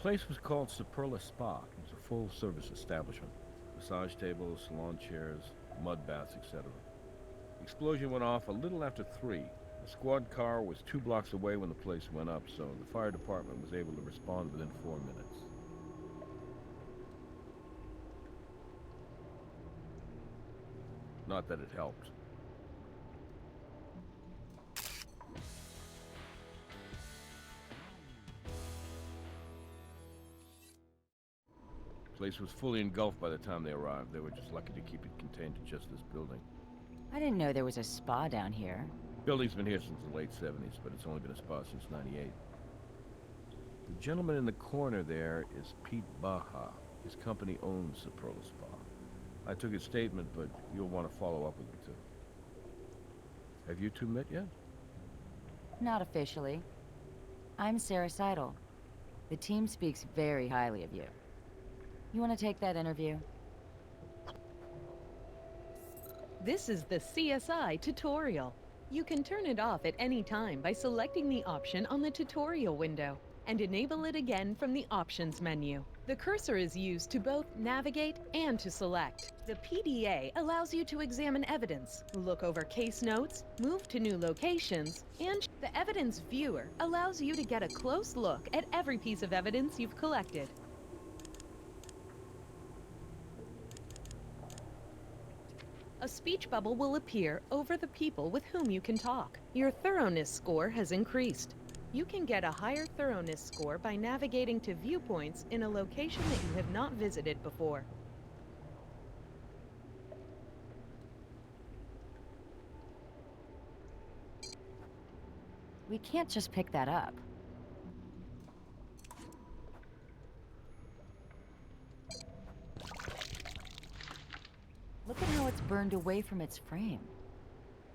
Place was called Superla Spa. It was a full-service establishment. Massage tables, salon chairs, mud baths, etc. The explosion went off a little after 3. The squad car was 2 blocks away when the place went up, so the fire department was able to respond within 4 minutes. Not that it helped. The place was fully engulfed by the time they arrived. They were just lucky to keep it contained to just this building. I didn't know there was a spa down here. Building's been here since the late 70s, but it's only been a spa since '98. The gentleman in the corner there is Pete Baxa. His company owns the Superla Spa. I took his statement, but you'll want to follow up with him, too. Have you two met yet? Not officially. I'm Sara Sidle. The team speaks very highly of you. You want to take that interview? This is the CSI tutorial. You can turn it off at any time by selecting the option on the tutorial window and enable it again from the options menu. The cursor is used to both navigate and to select. The PDA allows you to examine evidence, look over case notes, move to new locations, and the evidence viewer allows you to get a close look at every piece of evidence you've collected. A speech bubble will appear over the people with whom you can talk. Your thoroughness score has increased. You can get a higher thoroughness score by navigating to viewpoints in a location that you have not visited before. We can't just pick that up. Look at how it's burned away from its frame.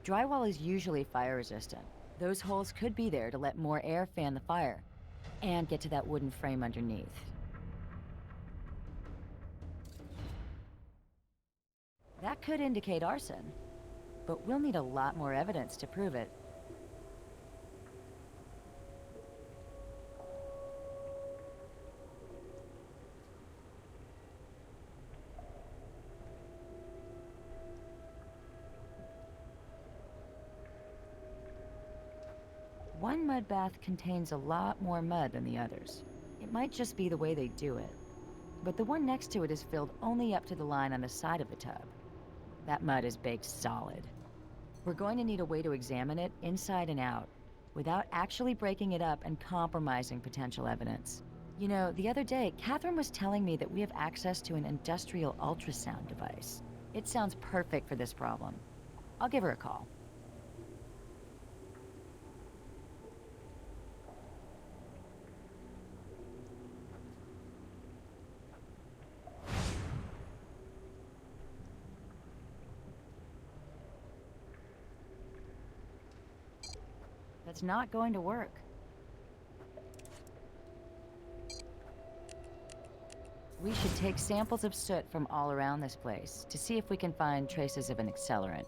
Drywall is usually fire resistant. Those holes could be there to let more air fan the fire and get to that wooden frame underneath. That could indicate arson, but we'll need a lot more evidence to prove it. One mud bath contains a lot more mud than the others. It might just be the way they do it. But the one next to it is filled only up to the line on the side of the tub. That mud is baked solid. We're going to need a way to examine it inside and out, without actually breaking it up and compromising potential evidence. You know, the other day, Catherine was telling me that we have access to an industrial ultrasound device. It sounds perfect for this problem. I'll give her a call. That's not going to work. We should take samples of soot from all around this place to see if we can find traces of an accelerant.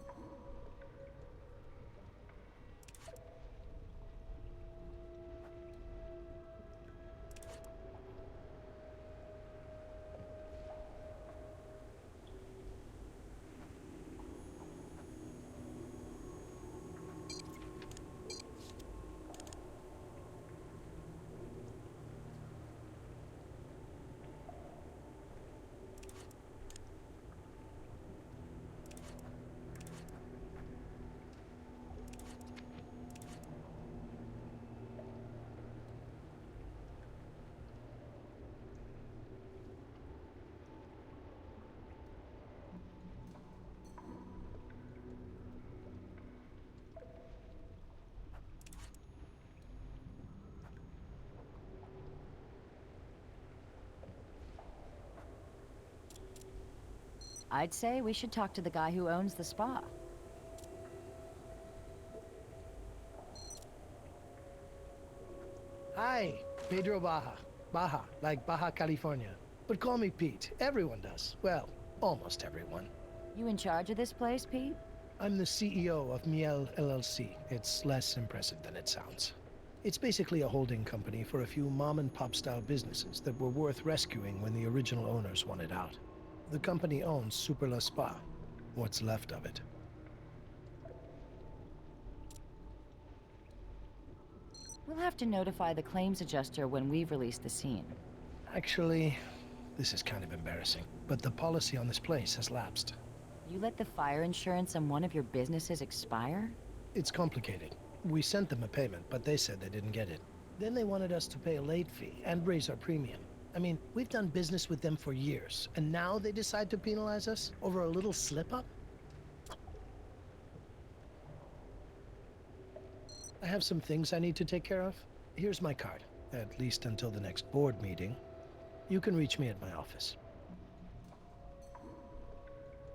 I'd say we should talk to the guy who owns the spa. Hi, Pedro Baxa. Baja, like Baja California. But call me Pete. Everyone does. Well, almost everyone. You in charge of this place, Pete? I'm the CEO of Miel LLC. It's less impressive than it sounds. It's basically a holding company for a few mom-and-pop style businesses that were worth rescuing when the original owners wanted out. The company owns Super La Spa, what's left of it. We'll have to notify the claims adjuster when we've released the scene. Actually, this is kind of embarrassing, but the policy on this place has lapsed. You let the fire insurance on one of your businesses expire? It's complicated. We sent them a payment, but they said they didn't get it. Then they wanted us to pay a late fee and raise our premium. I mean, we've done business with them for years, and now they decide to penalize us over a little slip-up? I have some things I need to take care of. Here's my card, at least until the next board meeting. You can reach me at my office.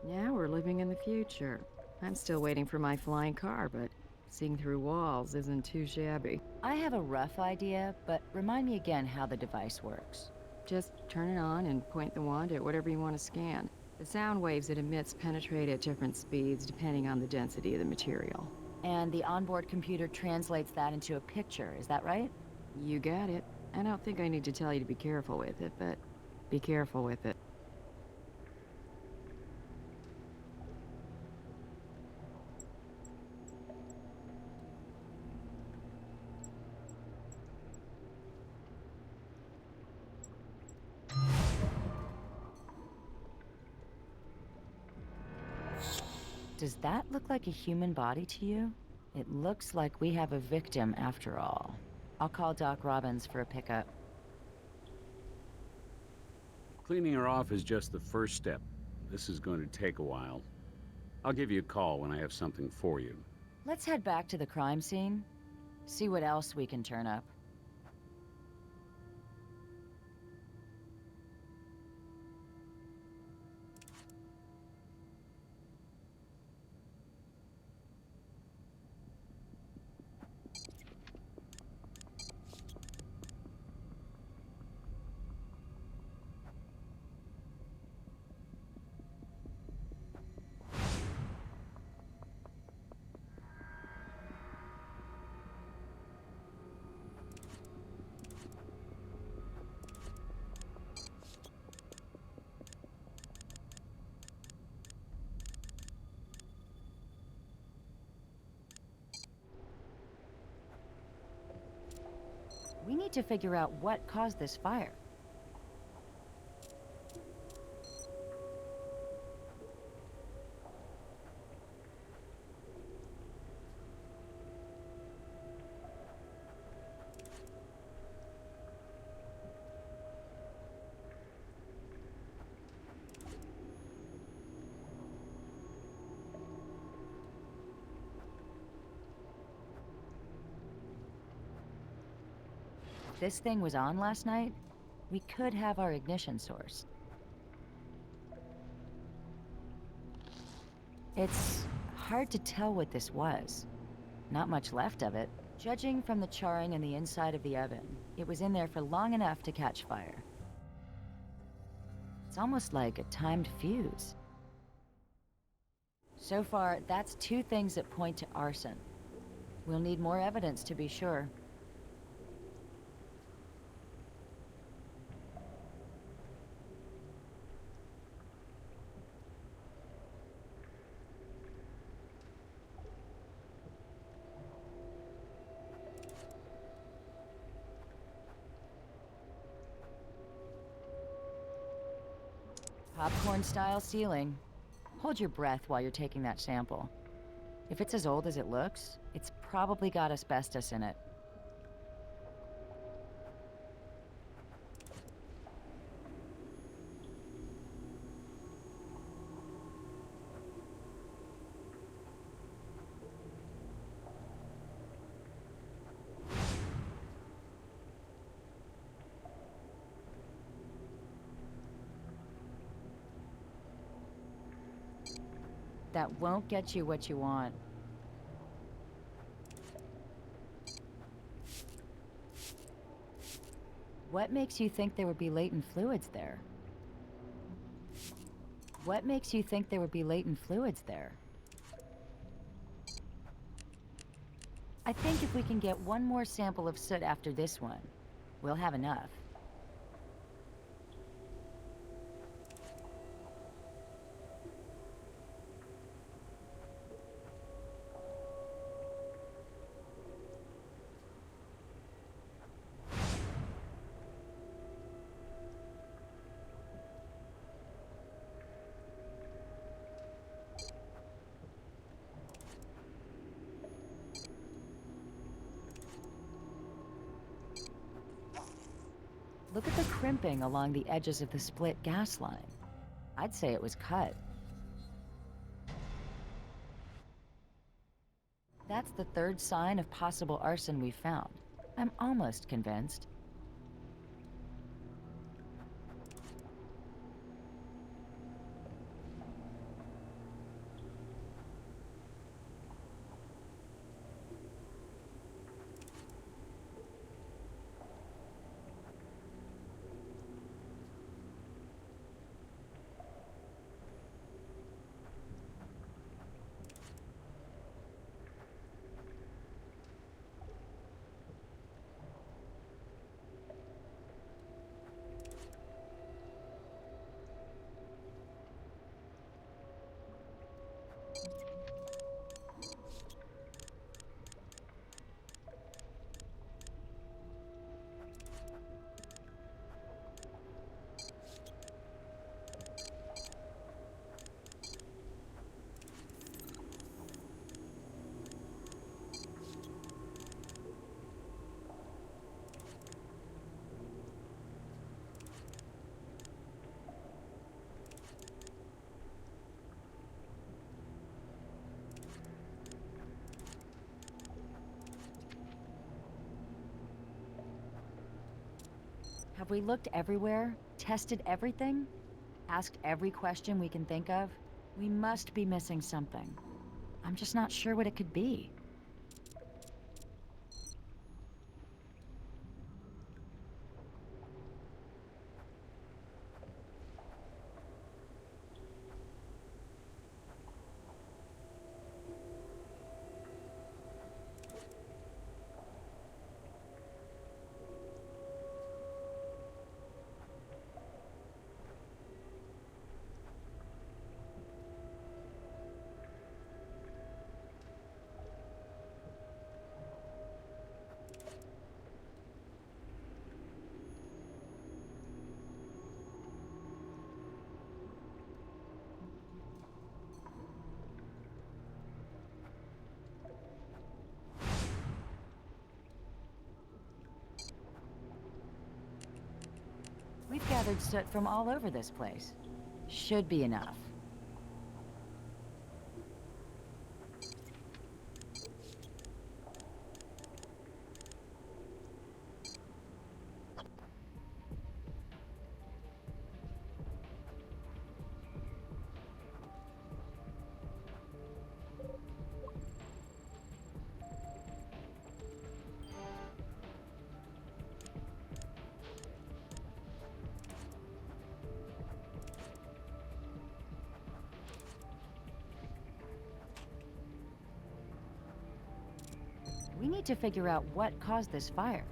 Now we're living in the future. I'm still waiting for my flying car, but seeing through walls isn't too shabby. I have a rough idea, but remind me again how the device works. Just turn it on and point the wand at whatever you want to scan. The sound waves it emits penetrate at different speeds depending on the density of the material. And the onboard computer translates that into a picture, is that right? You got it. I don't think I need to tell you to be careful with it, but be careful with it. Does that look like a human body to you? It looks like we have a victim after all. I'll call Doc Robbins for a pickup. Cleaning her off is just the first step. This is going to take a while. I'll give you a call when I have something for you. Let's head back to the crime scene. See what else we can turn up. We need to figure out what caused this fire. If this thing was on last night, we could have our ignition source. It's hard to tell what this was. Not much left of it. Judging from the charring in the inside of the oven, it was in there for long enough to catch fire. It's almost like a timed fuse. So far, that's two things that point to arson. We'll need more evidence to be sure. Popcorn-style sealing. Hold your breath while you're taking that sample. If it's as old as it looks, it's probably got asbestos in it. That won't get you what you want. What makes you think there would be latent fluids there? What makes you think there would be latent fluids there? I think if we can get one more sample of soot after this one, we'll have enough. Look at the crimping along the edges of the split gas line. I'd say it was cut. That's the third sign of possible arson we've found. I'm almost convinced. Have we looked everywhere? Tested everything? Asked every question we can think of? We must be missing something. I'm just not sure what it could be. We've gathered soot from all over this place. Should be enough. We need to figure out what caused this fire.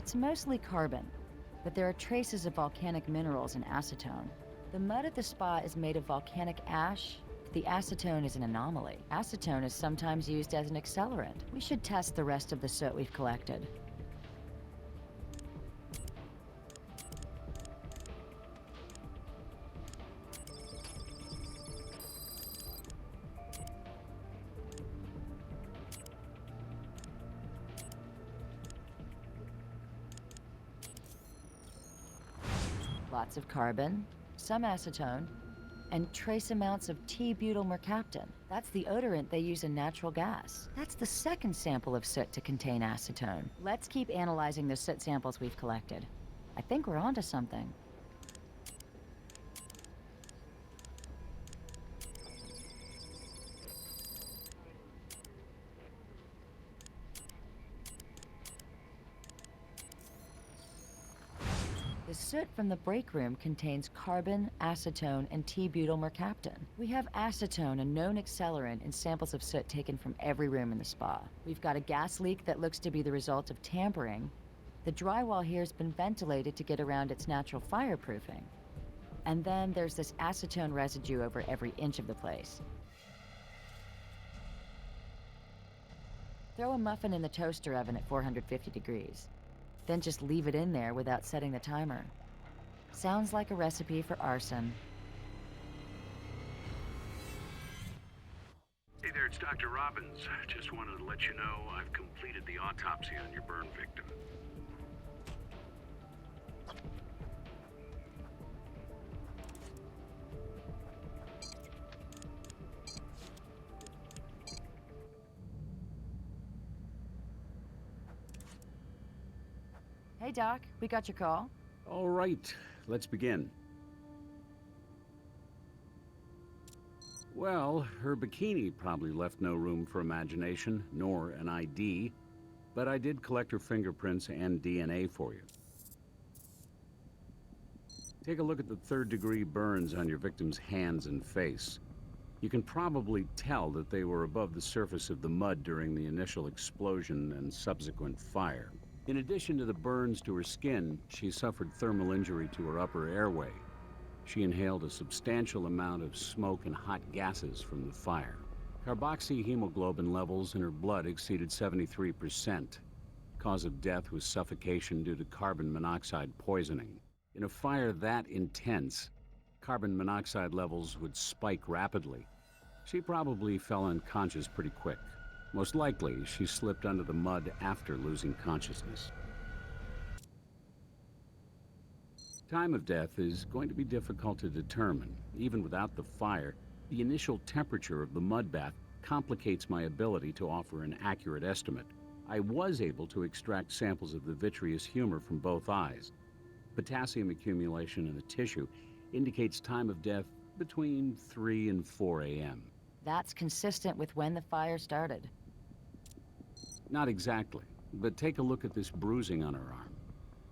It's mostly carbon, but there are traces of volcanic minerals and acetone. The mud at the spa is made of volcanic ash. The acetone is an anomaly. Acetone is sometimes used as an accelerant. We should test the rest of the soot we've collected. Lots of carbon, some acetone, and trace amounts of T-butyl mercaptan. That's the odorant they use in natural gas. That's the second sample of soot to contain acetone. Let's keep analyzing the soot samples we've collected. I think we're onto something. The soot from the break room contains carbon, acetone, and T-butyl mercaptan. We have acetone, a known accelerant, in samples of soot taken from every room in the spa. We've got a gas leak that looks to be the result of tampering. The drywall here has been ventilated to get around its natural fireproofing. And then there's this acetone residue over every inch of the place. Throw a muffin in the toaster oven at 450 degrees. Then just leave it in there without setting the timer. Sounds like a recipe for arson. Hey there, it's Dr. Robbins. Just wanted to let you know I've completed the autopsy on your burn victim. Hey, Doc, we got your call. All right, let's begin. Well, her bikini probably left no room for imagination, nor an ID, but I did collect her fingerprints and DNA for you. Take a look at the third-degree burns on your victim's hands and face. You can probably tell that they were above the surface of the mud during the initial explosion and subsequent fire. In addition to the burns to her skin, she suffered thermal injury to her upper airway. She inhaled a substantial amount of smoke and hot gases from the fire. Carboxyhemoglobin levels in her blood exceeded 73%. Cause of death was suffocation due to carbon monoxide poisoning. In a fire that intense, carbon monoxide levels would spike rapidly. She probably fell unconscious pretty quick. Most likely, she slipped under the mud after losing consciousness. Time of death is going to be difficult to determine. Even without the fire, the initial temperature of the mud bath complicates my ability to offer an accurate estimate. I was able to extract samples of the vitreous humor from both eyes. Potassium accumulation in the tissue indicates time of death between 3 and 4 a.m. That's consistent with when the fire started. Not exactly, but take a look at this bruising on her arm.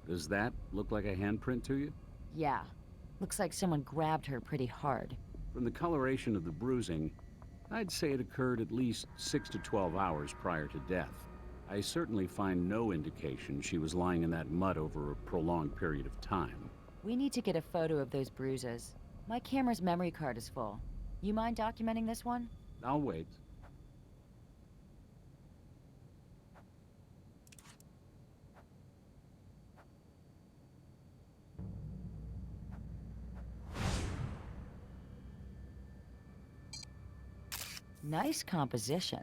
Does that look like a handprint to you? Yeah. Looks like someone grabbed her pretty hard. From the coloration of the bruising, I'd say it occurred at least 6 to 12 hours prior to death. I certainly find no indication she was lying in that mud over a prolonged period of time. We need to get a photo of those bruises. My camera's memory card is full. You mind documenting this one? I'll wait. Nice composition.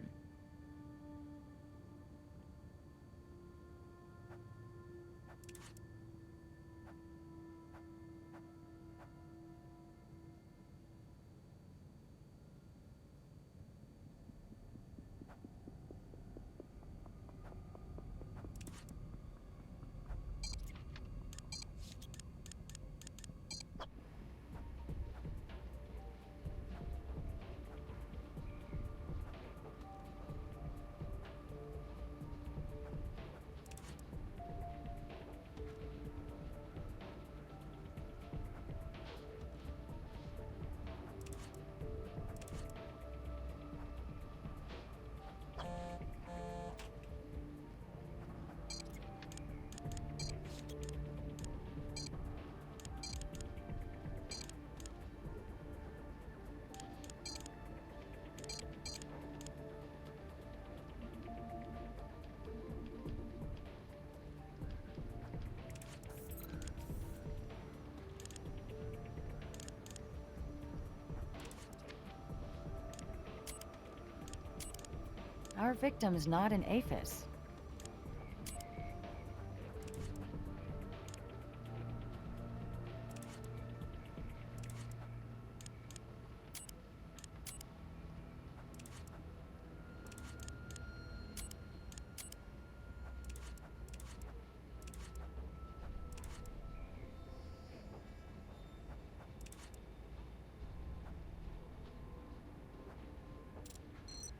Our victim's not an aphis.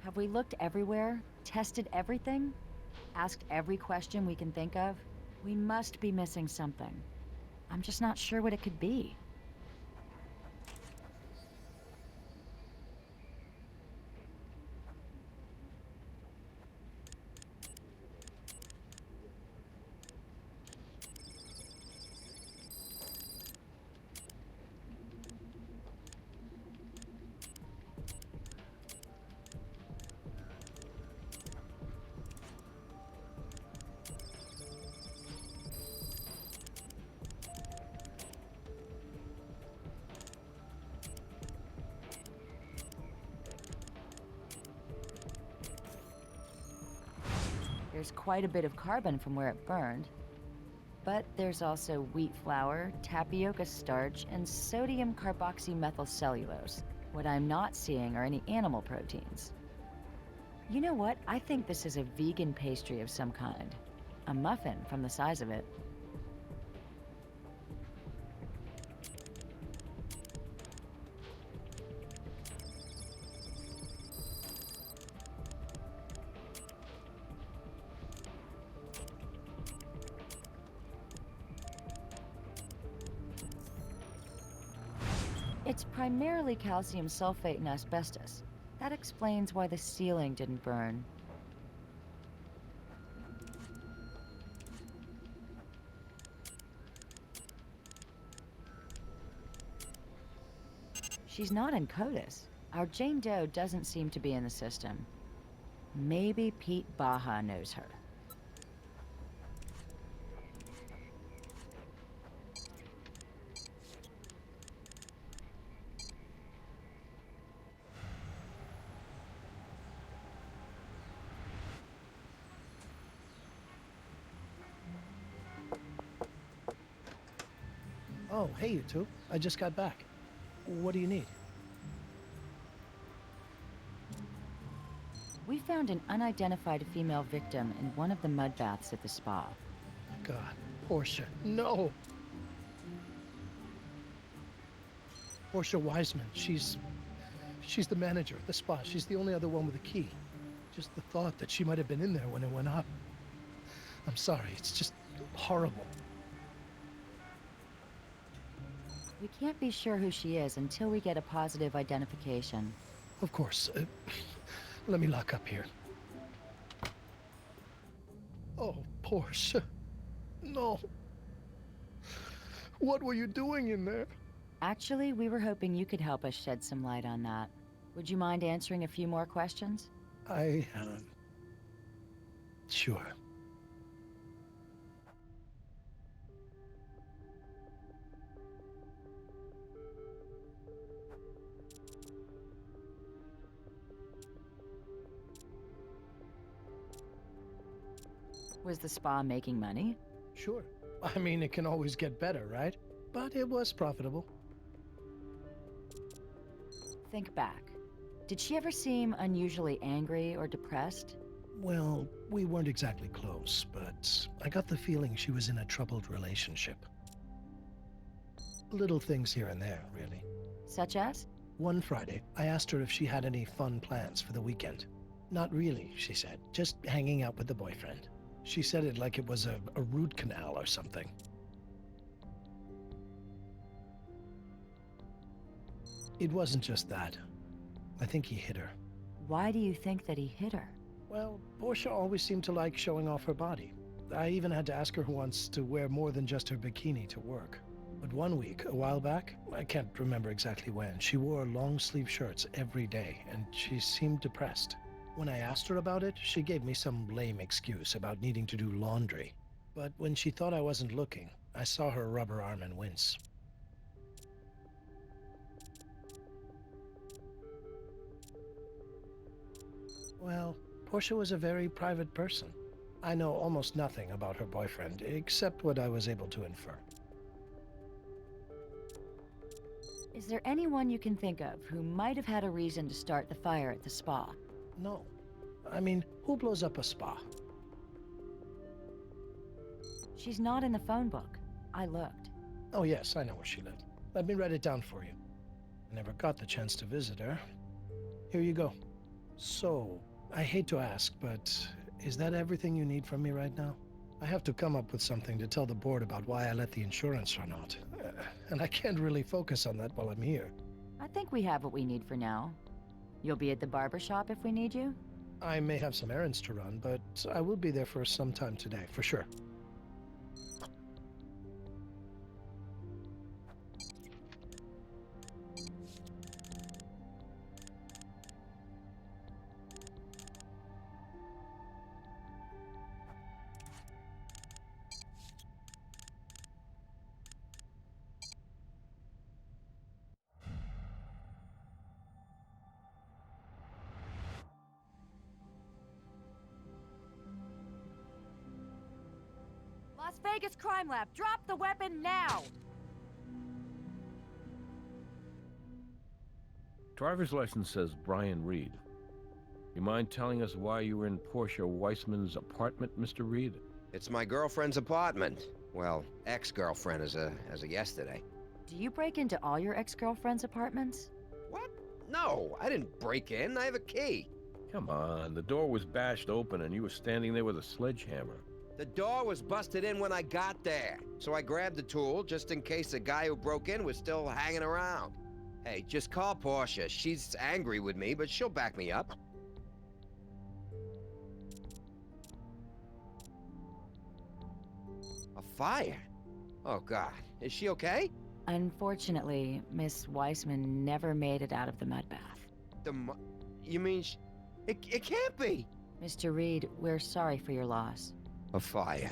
Have we looked everywhere? Tested everything? Asked every question we can think of? We must be missing something. I'm just not sure what it could be. There's quite a bit of carbon from where it burned. But there's also wheat flour, tapioca starch, and sodium carboxymethylcellulose. What I'm not seeing are any animal proteins. You know what? I think this is a vegan pastry of some kind. A muffin from the size of it. It's primarily calcium sulfate and asbestos. That explains why the ceiling didn't burn. She's not in CODIS. Our Jane Doe doesn't seem to be in the system. Maybe Pete Baxa knows her. Oh, hey, you two. I just got back. What do you need? We found an unidentified female victim in one of the mud baths at the spa. God, Portia, no! Portia Weismann, she's the manager at the spa. She's the only other one with a key. Just the thought that she might have been in there when it went up. I'm sorry, it's just horrible. We can't be sure who she is until we get a positive identification. Of course. Let me lock up here. Oh, Portia. No. What were you doing in there? Actually, we were hoping you could help us shed some light on that. Would you mind answering a few more questions? Sure. Was the spa making money? Sure. I mean, it can always get better, right? But it was profitable. Think back. Did she ever seem unusually angry or depressed? Well, we weren't exactly close, but I got the feeling she was in a troubled relationship. Little things here and there, really. Such as? One Friday, I asked her if she had any fun plans for the weekend. Not really, she said. Just hanging out with the boyfriend. She said it like it was a root canal or something. It wasn't just that. I think he hit her. Why do you think that he hit her? Well, Portia always seemed to like showing off her body. I even had to ask her once to wear more than just her bikini to work. But one week, a while back, I can't remember exactly when, she wore long-sleeve shirts every day, and she seemed depressed. When I asked her about it, she gave me some lame excuse about needing to do laundry. But when she thought I wasn't looking, I saw her rub her arm and wince. Well, Portia was a very private person. I know almost nothing about her boyfriend, except what I was able to infer. Is there anyone you can think of who might have had a reason to start the fire at the spa? No. I mean, who blows up a spa? She's not in the phone book. I looked. Oh yes, I know where she lived. Let me write it down for you. I never got the chance to visit her. Here you go. So, I hate to ask, but is that everything you need from me right now? I have to come up with something to tell the board about why I let the insurance run out. And I can't really focus on that while I'm here. I think we have what we need for now. You'll be at the barber shop if we need you? I may have some errands to run, but I will be there for some time today, for sure. Las Vegas Crime Lab, drop the weapon now! Driver's license says Brian Reed. You mind telling us why you were in Portia Weismann's apartment, Mr. Reed? It's my girlfriend's apartment. Well, ex-girlfriend as of yesterday. Do you break into all your ex-girlfriends' apartments? What? No, I didn't break in. I have a key. Come on, the door was bashed open and you were standing there with a sledgehammer. The door was busted in when I got there, so I grabbed the tool just in case the guy who broke in was still hanging around. Hey, just call Portia. She's angry with me, but she'll back me up. A fire? Oh, God. Is she okay? Unfortunately, Miss Weismann never made it out of the mud bath. You mean it can't be! Mr. Reed, we're sorry for your loss. A fire.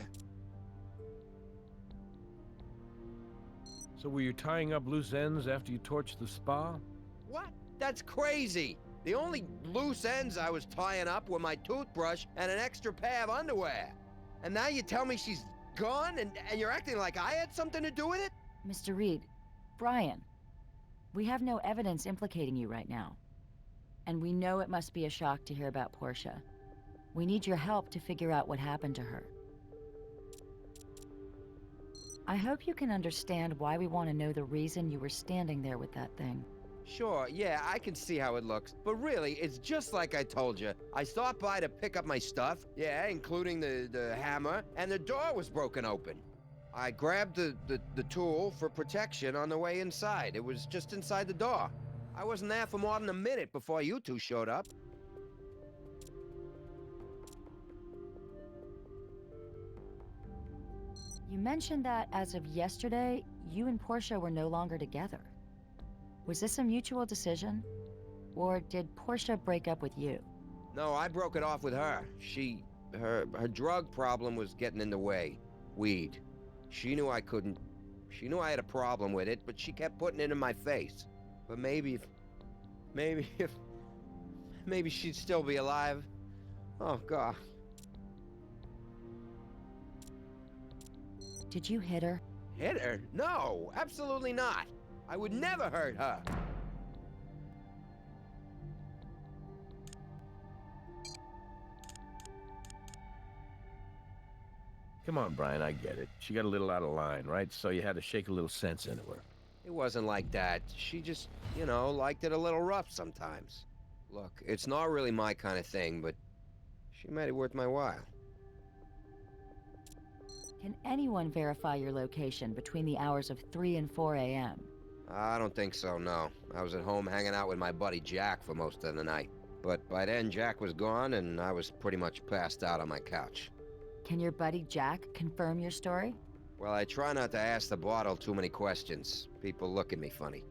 So were you tying up loose ends after you torched the spa? What? That's crazy! The only loose ends I was tying up were my toothbrush and an extra pair of underwear. And now you tell me she's gone and you're acting like I had something to do with it? Mr. Reed, Brian, we have no evidence implicating you right now. And we know it must be a shock to hear about Portia. We need your help to figure out what happened to her. I hope you can understand why we want to know the reason you were standing there with that thing. Sure, yeah, I can see how it looks. But really, it's just like I told you. I stopped by to pick up my stuff, yeah, including the hammer, and the door was broken open. I grabbed the tool for protection on the way inside. It was just inside the door. I wasn't there for more than a minute before you two showed up. You mentioned that as of yesterday, you and Portia were no longer together. Was this a mutual decision? Or did Portia break up with you? No, I broke it off with her. Her drug problem was getting in the way. Weed. She knew I couldn't. She knew I had a problem with it, but she kept putting it in my face. But maybe she'd still be alive. Oh, God. Did you hit her? Hit her? No, absolutely not. I would never hurt her. Come on, Brian, I get it. She got a little out of line, right? So you had to shake a little sense into her. It wasn't like that. She just, liked it a little rough sometimes. Look, it's not really my kind of thing, but she made it worth my while. Can anyone verify your location between the hours of 3 and 4 a.m.? I don't think so, no. I was at home hanging out with my buddy Jack for most of the night. But by then, Jack was gone, and I was pretty much passed out on my couch. Can your buddy Jack confirm your story? Well, I try not to ask the bottle too many questions. People look at me funny.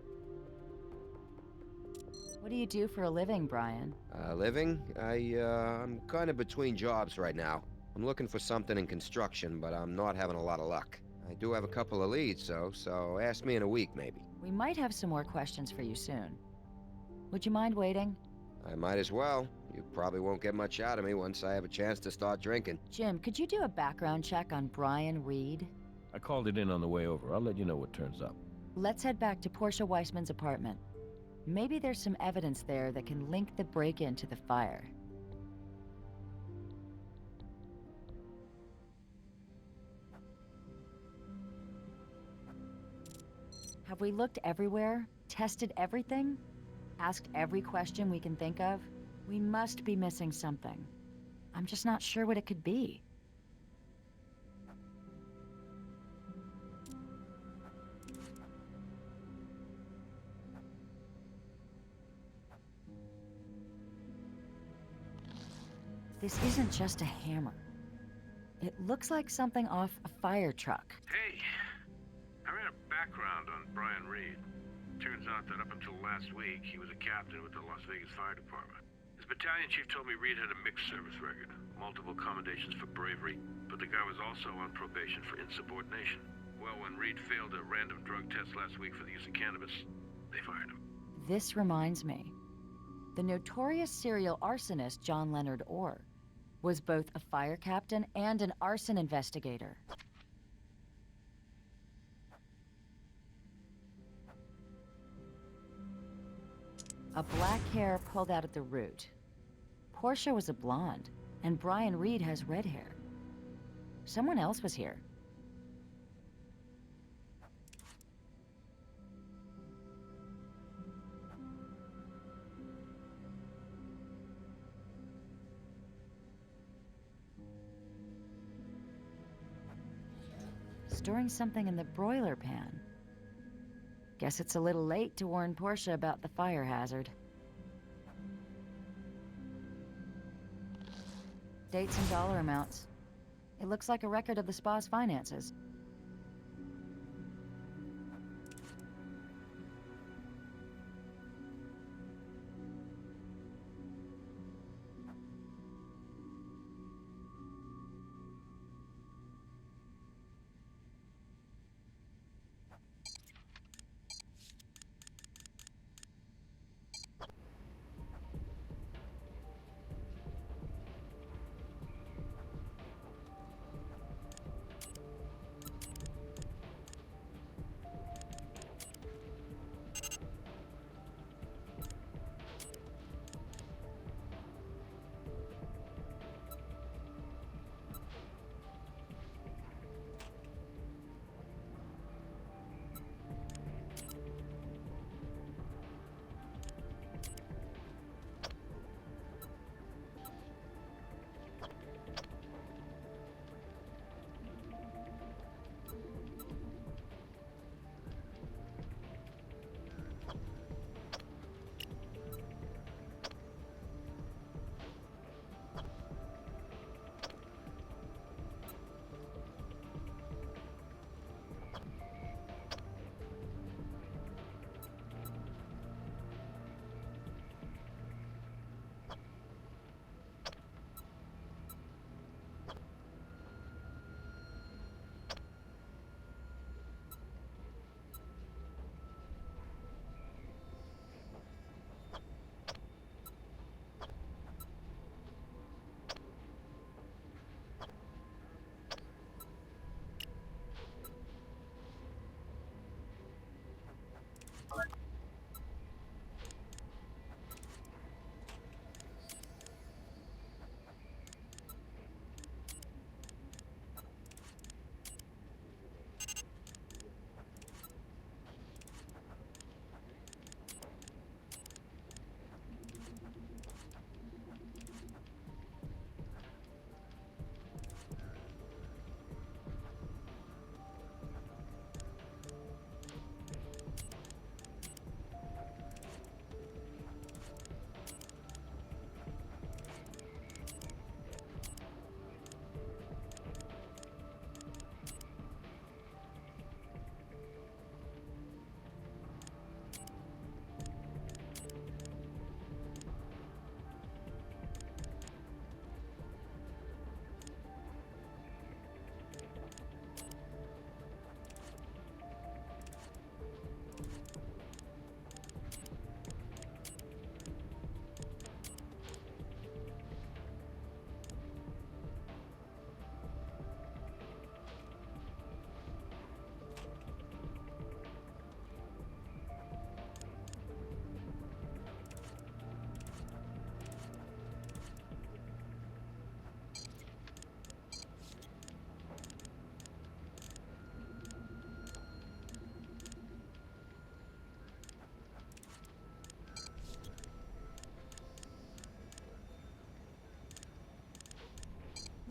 What do you do for a living, Brian? Living? I'm kind of between jobs right now. I'm looking for something in construction, but I'm not having a lot of luck. I do have a couple of leads, though, so ask me in a week, maybe. We might have some more questions for you soon. Would you mind waiting? I might as well. You probably won't get much out of me once I have a chance to start drinking. Jim, could you do a background check on Brian Reed? I called it in on the way over. I'll let you know what turns up. Let's head back to Portia Weismann's apartment. Maybe there's some evidence there that can link the break-in to the fire. Have we looked everywhere? Tested everything? Asked every question we can think of? We must be missing something. I'm just not sure what it could be. This isn't just a hammer. It looks like something off a fire truck. Hey, I ran a background on Brian Reed. Turns out that up until last week, he was a captain with the Las Vegas Fire Department. His battalion chief told me Reed had a mixed service record, multiple commendations for bravery, but the guy was also on probation for insubordination. Well, when Reed failed a random drug test last week for the use of cannabis, they fired him. This reminds me. The notorious serial arsonist John Leonard Orr was both a fire captain and an arson investigator. A black hair pulled out at the root. Portia was a blonde, and Brian Reed has red hair. Someone else was here. Storing something in the broiler pan. Guess it's a little late to warn Portia about the fire hazard. Dates and dollar amounts. It looks like a record of the spa's finances.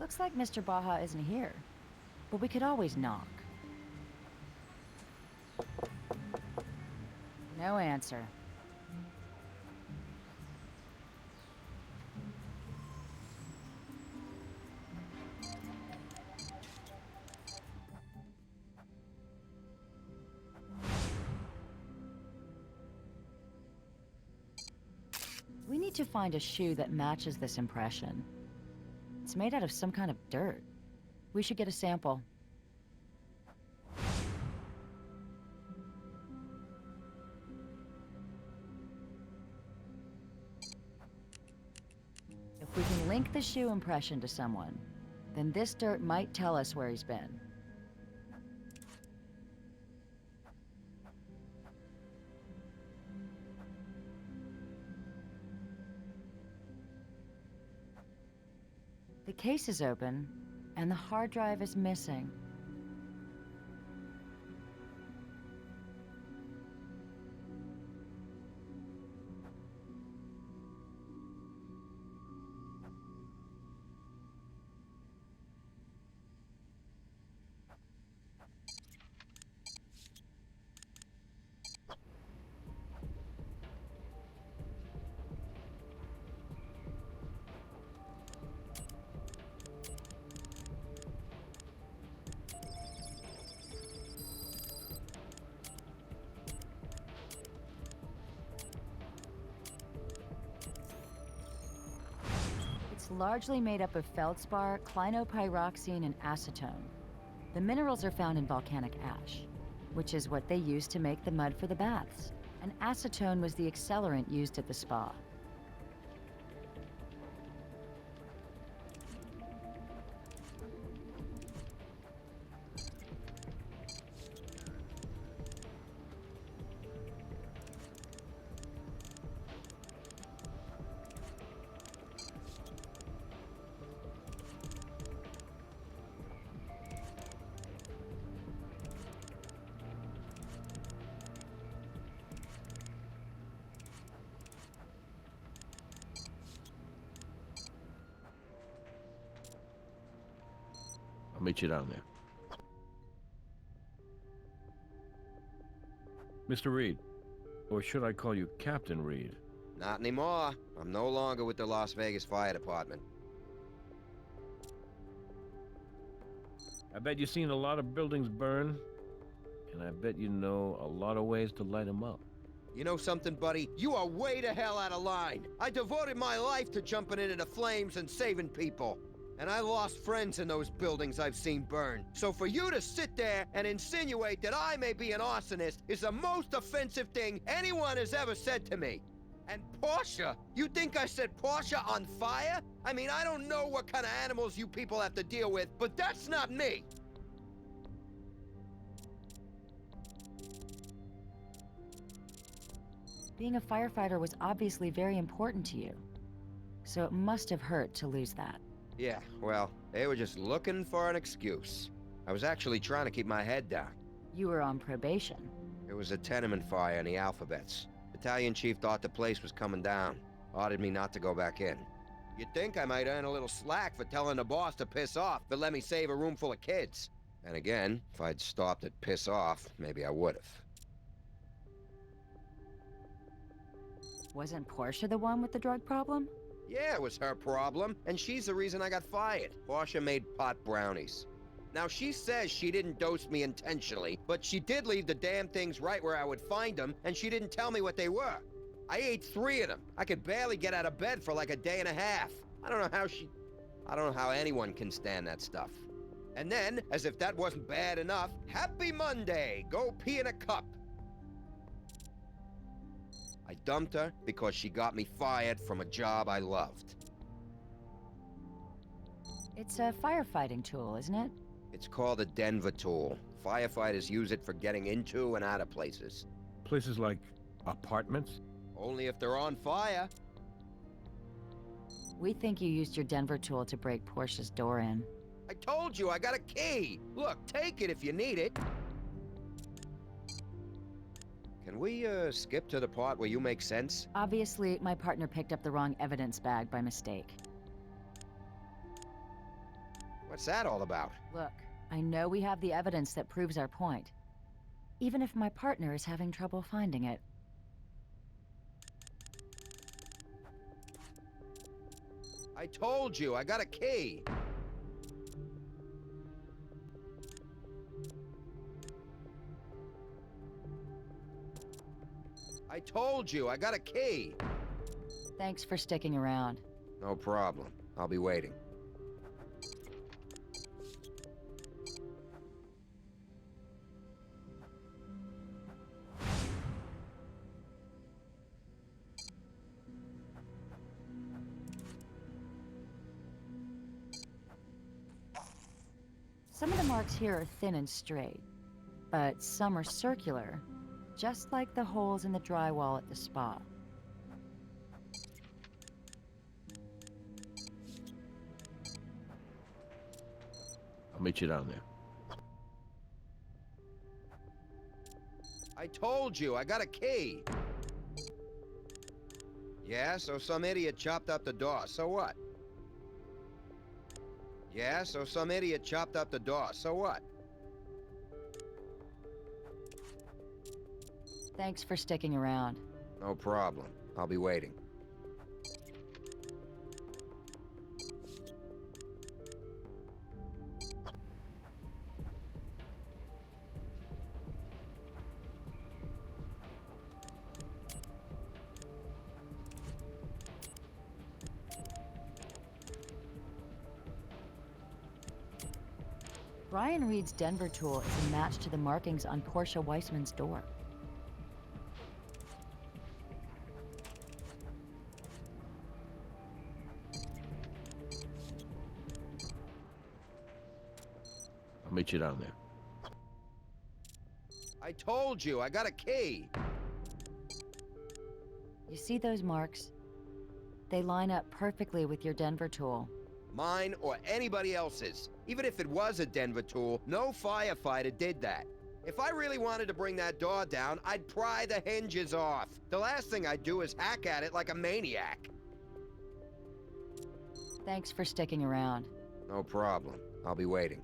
Looks like Mr. Baja isn't here, but we could always knock. No answer. We need to find a shoe that matches this impression. It's made out of some kind of dirt. We should get a sample. If we can link the shoe impression to someone, then this dirt might tell us where he's been. The case is open, and the hard drive is missing. It's largely made up of feldspar, clinopyroxene, and acetone. The minerals are found in volcanic ash, which is what they used to make the mud for the baths. And acetone was the accelerant used at the spa. I'll meet you down there. Mr. Reed, or should I call you Captain Reed? Not anymore. I'm no longer with the Las Vegas Fire Department. I bet you've seen a lot of buildings burn, and I bet you know a lot of ways to light them up. You know something, buddy? You are way the hell out of line. I devoted my life to jumping into the flames and saving people. And I lost friends in those buildings I've seen burn. So for you to sit there and insinuate that I may be an arsonist is the most offensive thing anyone has ever said to me. And Portia? You think I set Portia on fire? I mean, I don't know what kind of animals you people have to deal with, but that's not me. Being a firefighter was obviously very important to you, so it must have hurt to lose that. Yeah, well, they were just looking for an excuse. I was actually trying to keep my head down. You were on probation. It was a tenement fire in the Alphabets. Battalion chief thought the place was coming down. Ordered me not to go back in. You'd think I might earn a little slack for telling the boss to piss off, but let me save a room full of kids. And again, if I'd stopped at piss off, maybe I would've. Wasn't Portia the one with the drug problem? Yeah, it was her problem, and she's the reason I got fired. Portia made pot brownies. Now, she says she didn't dose me intentionally, but she did leave the damn things right where I would find them, and she didn't tell me what they were. I ate 3 of them. I could barely get out of bed for like a day and a half. I don't know how anyone can stand that stuff. And then, as if that wasn't bad enough, Happy Monday! Go pee in a cup! I dumped her because she got me fired from a job I loved. It's a firefighting tool, isn't it? It's called a Denver tool. Firefighters use it for getting into and out of places. Places like apartments? Only if they're on fire. We think you used your Denver tool to break Portia's door in. I told you I got a key. Look, take it if you need it. Can we, skip to the part where you make sense? Obviously, my partner picked up the wrong evidence bag by mistake. What's that all about? Look, I know we have the evidence that proves our point. Even if my partner is having trouble finding it. I told you, I got a key. I told you, I got a key. Thanks for sticking around. No problem. I'll be waiting. Some of the marks here are thin and straight, but some are circular, just like the holes in the drywall at the spa. I'll meet you down there. I told you, I got a key. Yeah, so some idiot chopped up the door. So what? Yeah, so some idiot chopped up the door. So what? Thanks for sticking around. No problem. I'll be waiting. Brian Reed's Denver tool is a match to the markings on Portia Weismann's door. I'll meet you down there. I told you, I got a key. You see those marks? They line up perfectly with your Denver tool. Mine or anybody else's. Even if it was a Denver tool, no firefighter did that. If I really wanted to bring that door down, I'd pry the hinges off. The last thing I'd do is hack at it like a maniac. Thanks for sticking around. No problem. I'll be waiting.